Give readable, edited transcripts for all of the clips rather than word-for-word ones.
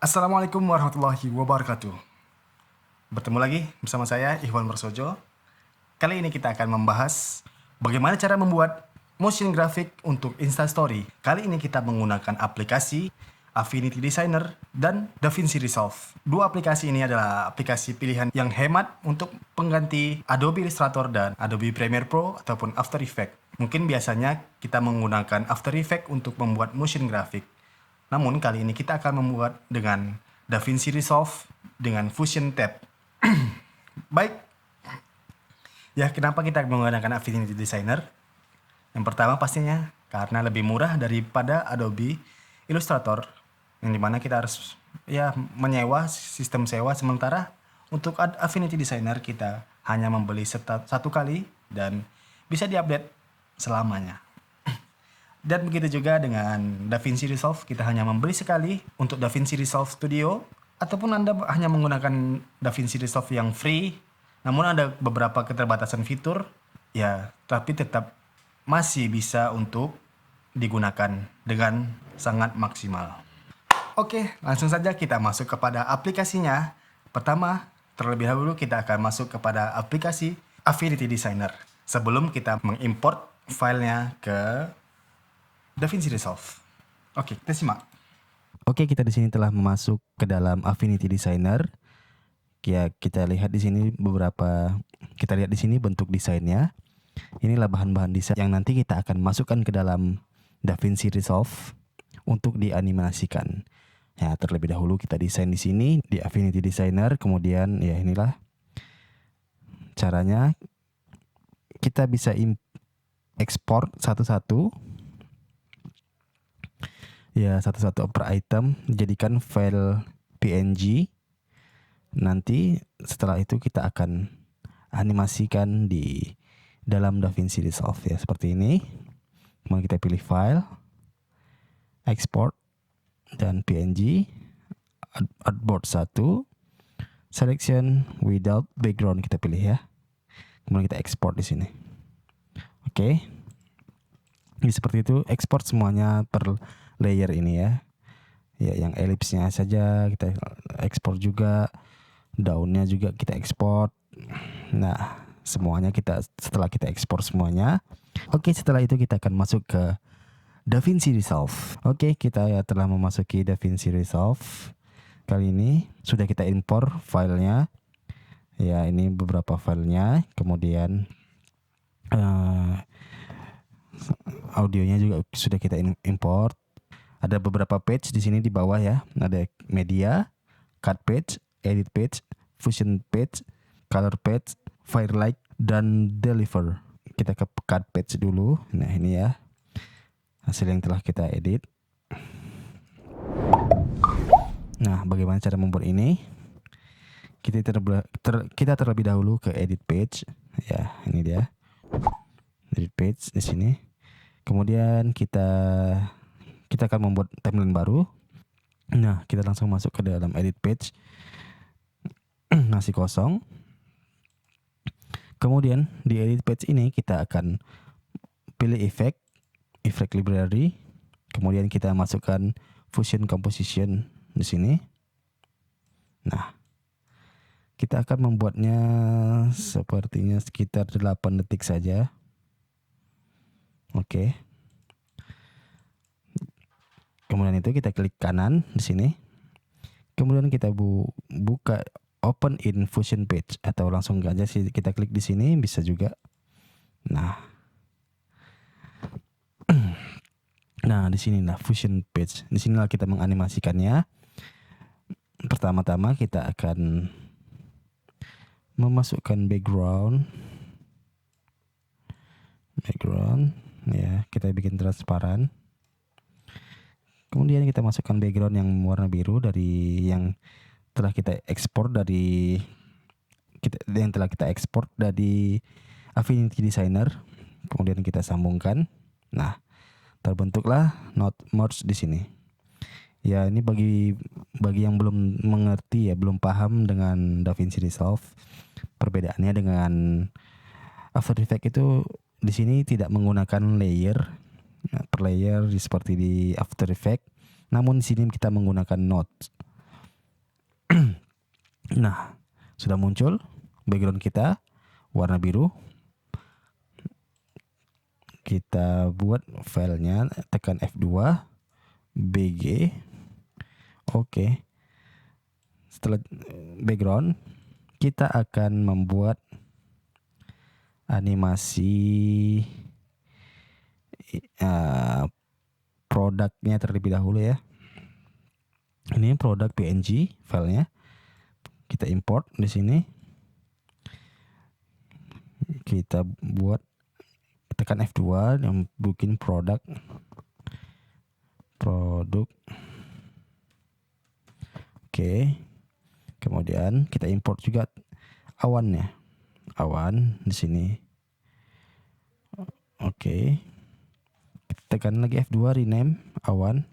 Assalamualaikum warahmatullahi wabarakatuh. Bertemu lagi bersama saya Ikhwan Prasojo. Kali ini kita akan membahas bagaimana cara membuat motion graphic untuk Instastory. Kali ini kita menggunakan aplikasi Affinity Designer dan DaVinci Resolve. Dua aplikasi ini adalah aplikasi pilihan yang hemat untuk pengganti Adobe Illustrator dan Adobe Premiere Pro ataupun After Effects. Mungkin biasanya kita menggunakan After Effects untuk membuat motion graphic. Namun kali ini kita akan membuat dengan DaVinci Resolve dengan Fusion Tab. Baik, ya kenapa kita menggunakan Affinity Designer? Yang pertama pastinya karena lebih murah daripada Adobe Illustrator, yang dimana kita harus menyewa sistem sewa, sementara untuk Affinity Designer kita hanya membeli satu kali dan bisa diupdate selamanya. Dan begitu juga dengan DaVinci Resolve, kita hanya membeli sekali untuk DaVinci Resolve Studio, ataupun Anda hanya menggunakan DaVinci Resolve yang free, namun ada beberapa keterbatasan fitur, tapi tetap masih bisa untuk digunakan dengan sangat maksimal. Oke, langsung saja kita masuk kepada aplikasinya. Pertama, terlebih dahulu kita akan masuk kepada aplikasi Affinity Designer sebelum kita mengimport filenya ke DaVinci Resolve. Oke, kita simak. Oke, kita di sini telah masuk ke dalam Affinity Designer. Ya, kita lihat di sini bentuk desainnya. Inilah bahan-bahan desain yang nanti kita akan masukkan ke dalam DaVinci Resolve untuk dianimasikan. Ya, terlebih dahulu kita desain di sini di Affinity Designer, kemudian ya inilah caranya. Kita bisa ekspor satu-satu. Ya, satu-satu per item dijadikan file PNG. Nanti setelah itu kita akan animasikan di dalam DaVinci Resolve ya, seperti ini. Kemudian kita pilih file, export, dan PNG, artboard 1, selection without background kita pilih ya. Kemudian kita export di sini. Oke. Jadi seperti itu, export semuanya per layer ini ya. Ya, yang ellipsnya saja kita ekspor juga, daunnya juga kita ekspor. Nah, semuanya setelah kita ekspor semuanya. Oke, setelah itu kita akan masuk ke DaVinci Resolve. Oke, kita telah memasuki DaVinci Resolve. Kali ini sudah kita import filenya. Ya, ini beberapa filenya. Kemudian audionya juga sudah kita import. Ada beberapa page di sini di bawah ya. Ada media, cut page, edit page, fusion page, color page, firelight, dan deliver. Kita ke cut page dulu. Nah, ini ya hasil yang telah kita edit. Nah, bagaimana cara membuat ini? Kita terlebih dahulu ke edit page. Ya, ini dia. Edit page di sini. Kemudian kita akan membuat timeline baru. Nah, kita langsung masuk ke dalam edit page. Ngasih kosong. Kemudian di edit page ini kita akan pilih effect library. Kemudian kita masukkan fusion composition di sini. Nah, kita akan membuatnya sepertinya sekitar 8 detik saja. Oke. Kemudian itu kita klik kanan di sini. Kemudian kita buka open in fusion page, atau langsung aja sih kita klik di sini bisa juga. Nah, di sini lah fusion page. Di sinilah kita menganimasikannya. Pertama-tama kita akan memasukkan background ya, kita bikin transparan. Kemudian kita masukkan background yang warna biru dari yang telah kita ekspor dari Affinity Designer. Kemudian kita sambungkan. Nah, terbentuklah node merge di sini. Ya, ini bagi yang belum mengerti ya, belum paham dengan DaVinci Resolve. Perbedaannya dengan After Effects itu di sini tidak menggunakan layer. Per layer seperti di After Effects, namun di sini kita menggunakan nodes. Nah, sudah muncul background kita warna biru. Kita buat filenya, tekan F2, BG. Oke. Setelah background, kita akan membuat animasi produknya terlebih dahulu ya. Ini produk PNG filenya. Kita import di sini. Kita buat, tekan F2 yang bikin produk. Oke. Kemudian kita import juga awannya. Awan di sini. Oke. Tekan lagi F2, rename awan.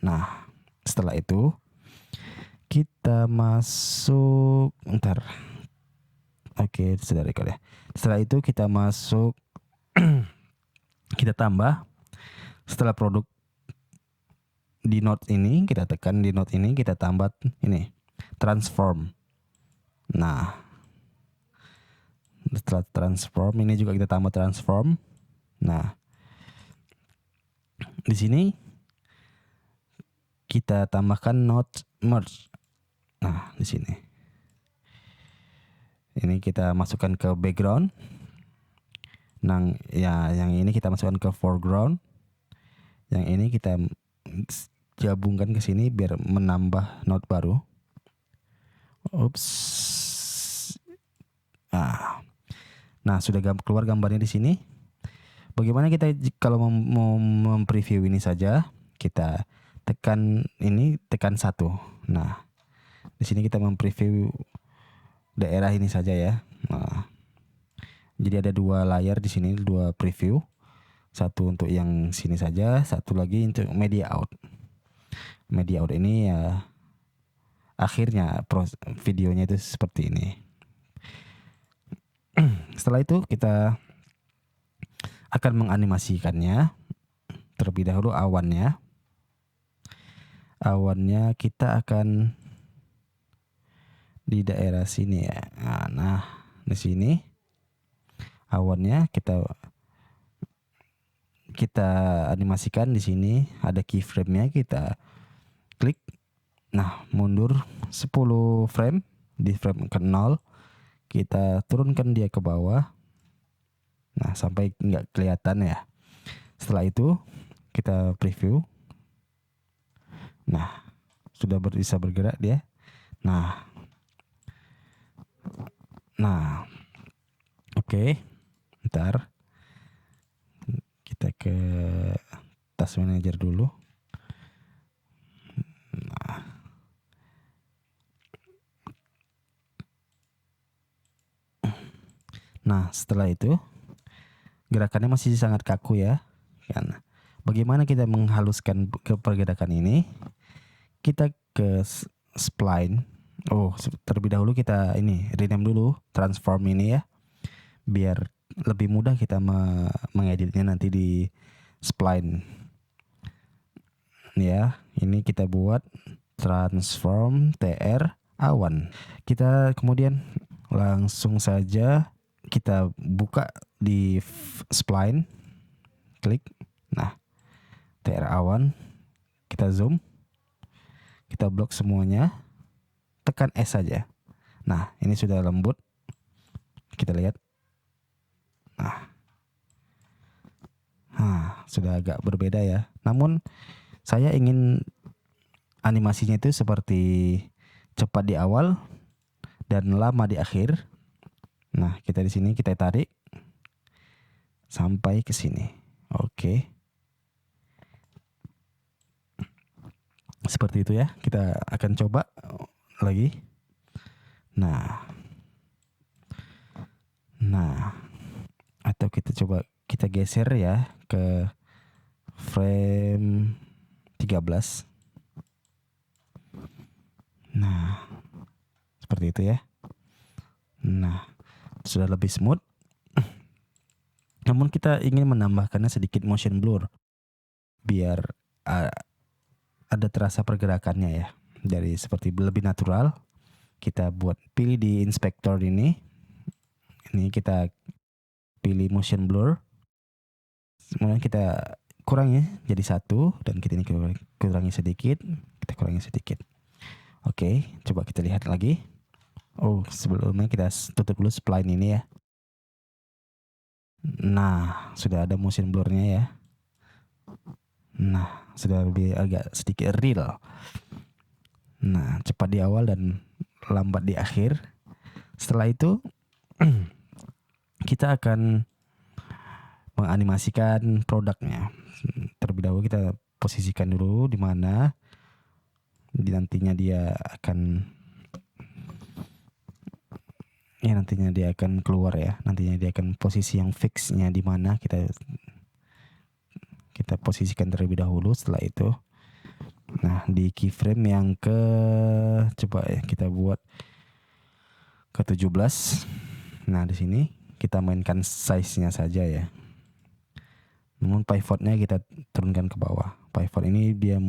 Nah, setelah itu kita masuk Oke, sudah record ya. Setelah itu kita masuk kita tambah setelah produk di node ini, kita tekan di node ini, kita tambah ini transform. Nah, setelah transform ini juga kita tambah transform. Nah, di sini kita tambahkan node merge. Nah, di sini. Ini kita masukkan ke background. Nah, ya yang ini kita masukkan ke foreground. Yang ini kita gabungkan ke sini biar menambah node baru. Ups. Nah, sudah keluar gambarnya di sini. Bagaimana kita kalau mau mempreview ini saja, kita tekan ini, tekan 1. Nah, di sini kita mempreview daerah ini saja ya. Nah, jadi ada 2 layar di sini, 2 preview. Satu untuk yang sini saja, satu lagi untuk media out. Media out ini ya akhirnya videonya itu seperti ini. Setelah itu kita akan menganimasikannya. Terlebih dahulu awannya. Awannya kita akan di daerah sini ya. Nah, di sini awannya kita animasikan. Di sini ada keyframe-nya, kita klik. Nah, mundur 10 frame, di frame ke 0 kita turunkan dia ke bawah. Nah, sampai nggak kelihatan ya. Setelah itu kita preview. Nah, sudah bisa bergerak dia. Nah, oke. Ntar kita ke task manager dulu. Nah, setelah itu gerakannya masih sangat kaku ya. Kan. Bagaimana kita menghaluskan ke pergerakan ini? Kita ke spline. Terlebih dahulu kita ini rename dulu transform ini ya. Biar lebih mudah kita mengeditnya nanti di spline. Ya, ini kita buat transform TR awan. Kita kemudian langsung saja kita buka di spline, klik. Nah, TR awan, kita zoom, kita blok semuanya, tekan S saja. Nah, ini sudah lembut. Kita lihat. Nah, sudah agak berbeda ya. Namun saya ingin animasinya itu seperti cepat di awal dan lama di akhir. Nah, kita di sini kita tarik sampai ke sini. Oke. Seperti itu ya. Kita akan coba lagi. Nah, atau kita coba kita geser ya ke frame 13. Nah, seperti itu ya. Nah, sudah lebih smooth. Namun kita ingin menambahkannya sedikit motion blur biar ada terasa pergerakannya ya. dari seperti lebih natural. Kita pilih di inspektor ini kita pilih motion blur, kemudian kita kurangi jadi 1 dan kita ini kurangi sedikit, Oke, coba kita lihat lagi. Sebelumnya kita tutup dulu spline ini ya. Nah, sudah ada motion blurnya ya. Nah, sudah lebih agak sedikit real. Nah, cepat di awal dan lambat di akhir. Setelah itu kita akan menganimasikan produknya. Terlebih dahulu kita posisikan dulu di mana nantinya dia akan keluar ya. Nantinya dia akan posisi yang fixnya di mana kita posisikan terlebih dahulu. Setelah itu di keyframe yang kita buat ke 17. Nah, di sini kita mainkan size-nya saja ya. Namun pivotnya kita turunkan ke bawah. Pivot ini dia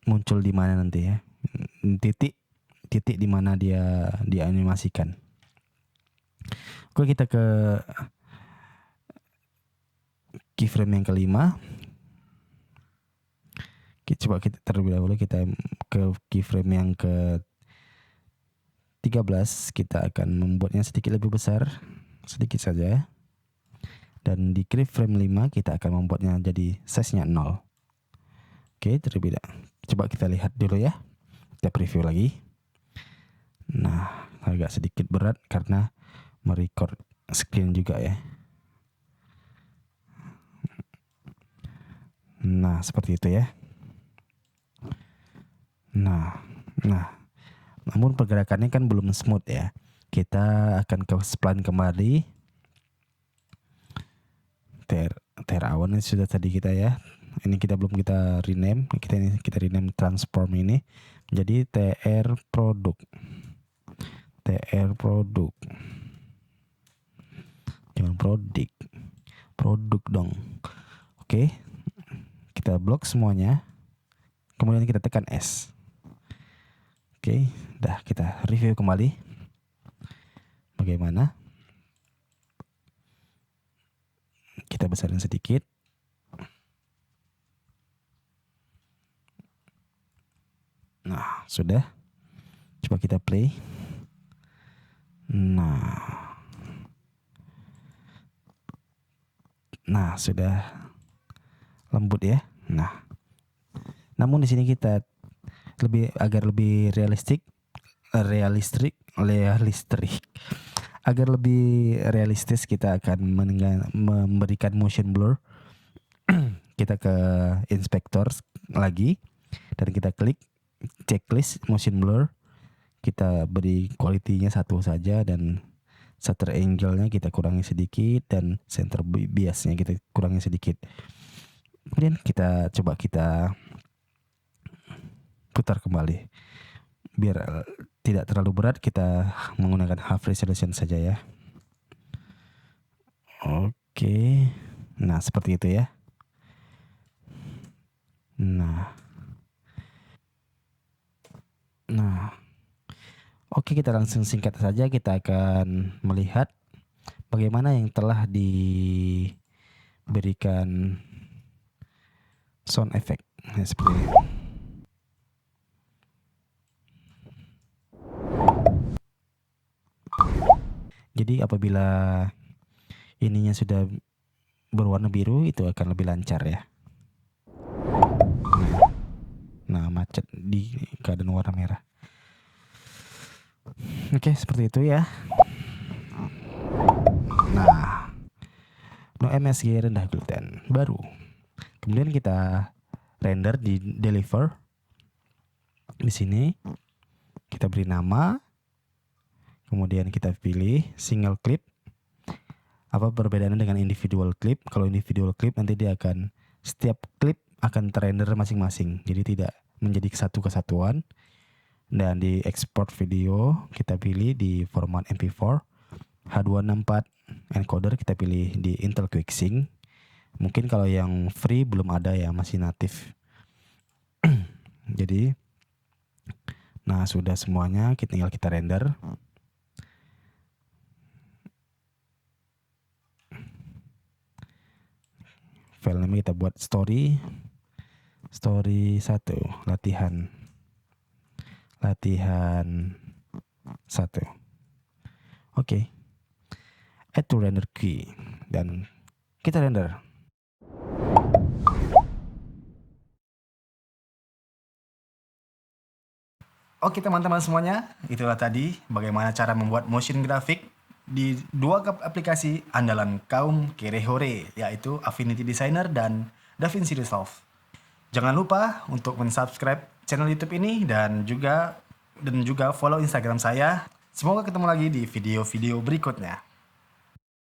muncul di mana nanti ya. Titik di mana dia dianimasikan. Oke, kita ke keyframe yang kelima. Coba kita terlebih dahulu kita ke keyframe yang ke 13. Kita akan membuatnya sedikit lebih besar, sedikit saja. Dan di keyframe 5 kita akan membuatnya jadi size-nya 0. Oke, terlebih dahulu. Coba kita lihat dulu ya. Kita preview lagi. Nah, agak sedikit berat karena merecord screen juga ya. Nah, seperti itu ya. Nah, namun pergerakannya kan belum smooth ya. Kita akan ke spline kembali. TR awan ini sudah tadi kita ya. Ini kita belum kita rename. Kita rename transform ini menjadi TR produk. Jangan produk dong. Oke. Kita blok semuanya. Kemudian kita tekan S. Oke, kita review kembali. Bagaimana? Kita besarin sedikit. Nah, sudah. Coba kita play. Nah, sudah lembut ya. Namun di sini kita agar lebih realistik. Agar lebih realistis kita akan memberikan motion blur. Kita ke inspektor lagi dan kita klik checklist motion blur. Kita beri quality-nya 1 saja dan shutter angle-nya kita kurangi sedikit dan center bias-nya kita kurangi sedikit. Kemudian kita putar kembali. Biar tidak terlalu berat, kita menggunakan half resolution saja ya. Oke. Nah, seperti itu ya. Oke, kita langsung singkat saja. Kita akan melihat bagaimana yang telah diberikan sound effect seperti ini. Jadi apabila ininya sudah berwarna biru, itu akan lebih lancar ya. Nah, macet di keadaan warna merah. Oke, seperti itu ya. Nah, no MSG rendah gluten baru. Kemudian kita render di deliver. Di sini kita beri nama. Kemudian kita pilih single clip. Apa perbedaannya dengan individual clip? Kalau individual clip nanti dia akan setiap clip akan terrender masing-masing. Jadi tidak menjadi satu kesatuan. Dan di export video kita pilih di format MP4 H264 encoder kita pilih di Intel QuickSync. Mungkin kalau yang free belum ada ya, masih natif. Jadi Nah, sudah semuanya, tinggal kita render. File name kita buat story 1, latihan 1. Oke. Add to render queue dan kita render. Oke teman-teman semuanya, itulah tadi bagaimana cara membuat motion graphic di dua aplikasi andalan kaum Kerehore, yaitu Affinity Designer dan DaVinci Resolve. Jangan lupa untuk mensubscribe channel YouTube ini dan juga follow Instagram saya. Semoga ketemu lagi di video-video berikutnya.